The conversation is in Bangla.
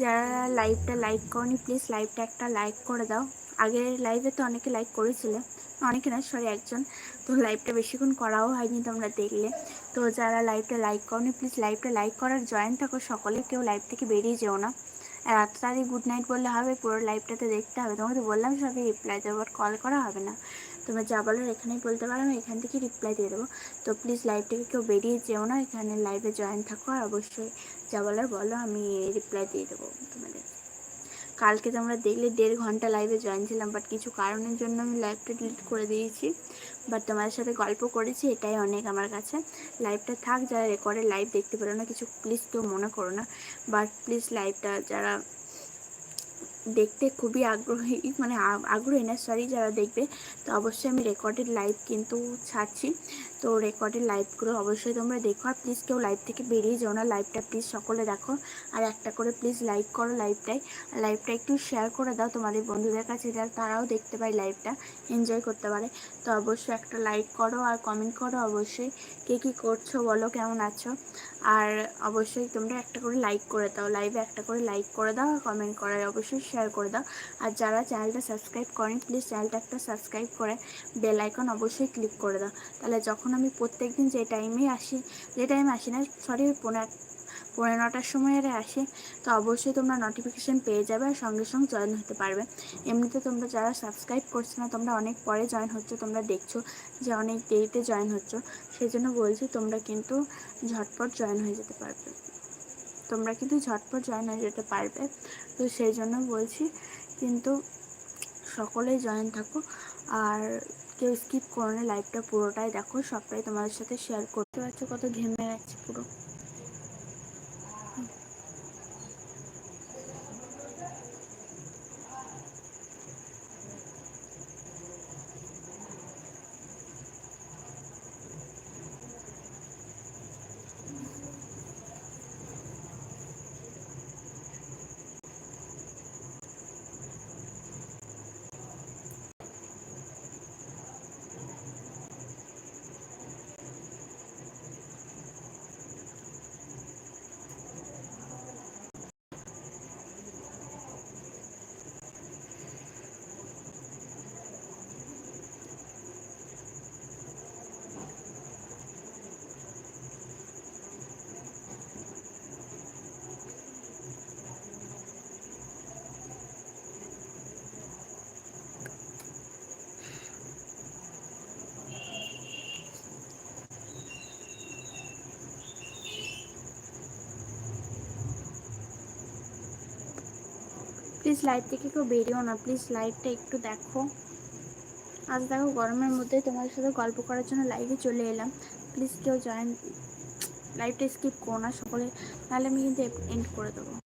যারা লাইভটা লাইক করনি প্লিজ লাইভটা একটা লাইক করে দাও। আগের লাইভে তো অনেকে লাইক করেছিলে, অনেকে না সরি একজন, তো লাইভটা বেশিক্ষণ করাও হয়নি তোমরা দেখলে। তো যারা লাইভটা লাইক করনি প্লিজ লাইভটা লাইক করার জয়েন থাকো সকলে, কেউ লাইভ থেকে বেরিয়ে যেও না। আর এত তাড়াতাড়ি গুড নাইট বললে হবে? পুরো লাইভটাতে দেখতে হবে। তোমাকে তো বললাম সবই রিপ্লাই দেবো, বাট কল করা হবে না। তোমরা যা বলার এখানেই বলতে পারো, আমি এখান থেকে রিপ্লাই দিয়ে দেবো। তো প্লিজ লাইভ থেকে কেউ বেরিয়ে যেও না, এখানে লাইভে জয়েন থাকো আর অবশ্যই যা বলার বলো, আমি রিপ্লাই দিয়ে দেবো তোমাদের। কালকে তোমরা দেখলে 1.5 ঘন্টা লাইভে জয়েন ছিলাম, বাট কিছু কারণের জন্য আমি লাইভটা ডিলিট করে দিয়েছি। বাট তোমাদের সাথে গল্প করেছি, এটাই অনেক আমার কাছে। লাইভটা থাক, যারা রেকর্ডে লাইভ দেখতে পারো না কিছু প্লিজ কেউ মনে করো না। বাট প্লিজ লাইভটা যারা দেখতে খুবই আগ্রহী, মানে আগ্রহী না সরি, যারা দেখবে, তো অবশ্যই আমি রেকর্ডেড লাইভ কিন্তু ছাড়ছি। তো রেকর্ডেড লাইভগুলো অবশ্যই তোমরা দেখো। আর প্লিজ কেউ লাইভ থেকে বেরিয়ে যাও না, লাইভটা প্লিজ সকলে দেখো। আর একটা করে প্লিজ লাইক করো লাইভটাই। লাইভটা একটু শেয়ার করে দাও তোমাদের বন্ধুদের কাছে, যারা তারাও দেখতে পায় লাইভটা, এনজয় করতে পারে। তো অবশ্যই একটা লাইক করো আর কমেন্ট করো অবশ্যই, কে কী করছো বলো, কেমন আছো। আর অবশ্যই তোমরা একটা করে লাইক করে দাও, লাইভে একটা করে লাইক করে দাও আর কমেন্ট করে অবশ্যই শেয়ার করে দাও। আর যারা চ্যানেলটা সাবস্ক্রাইব করেন প্লিজ চ্যানেলটা একটা সাবস্ক্রাইব করে বেল আইকন অবশ্যই ক্লিক করে দাও। তাহলে যখন আমি প্রত্যেক দিন যে টাইমে আসি না সরি 9:30 সময় আসি, তো অবশ্যই তোমরা নোটিফিকেশান পেয়ে যাবে আর সঙ্গে সঙ্গে জয়েন হতে পারবে। এমনিতে তোমরা যারা সাবস্ক্রাইব করছো না, তোমরা অনেক পরে জয়েন হচ্ছে, তোমরা দেখছো যে অনেক দেরিতে জয়েন হচ্ছে, সেই জন্য বলছি তোমরা কিন্তু ঝটপট জয়েন হয়ে যেতে পারবে, তো সেই জন্য বলছি কিন্তু সকলেই জয়েন থাকো। আর কেউ স্কিপ করো না, লাইভটা পুরোটাই দেখো, সবটাই তোমাদের সাথে শেয়ার করতে পারছো। কত ঘেমে যাচ্ছে পুরো। প্লিজ লাইভ থেকে কেউ বেরিও না, প্লিজ লাইভটা একটু দেখো। আজ দেখো গরমের মধ্যে তোমাদের সাথে গল্প করার জন্য লাইভে চলে এলাম। প্লিজ কেউ জয়েন, লাইভটা স্কিপ করো না সকলে, নাহলে আমি কিন্তু এন্ড করে দেবো।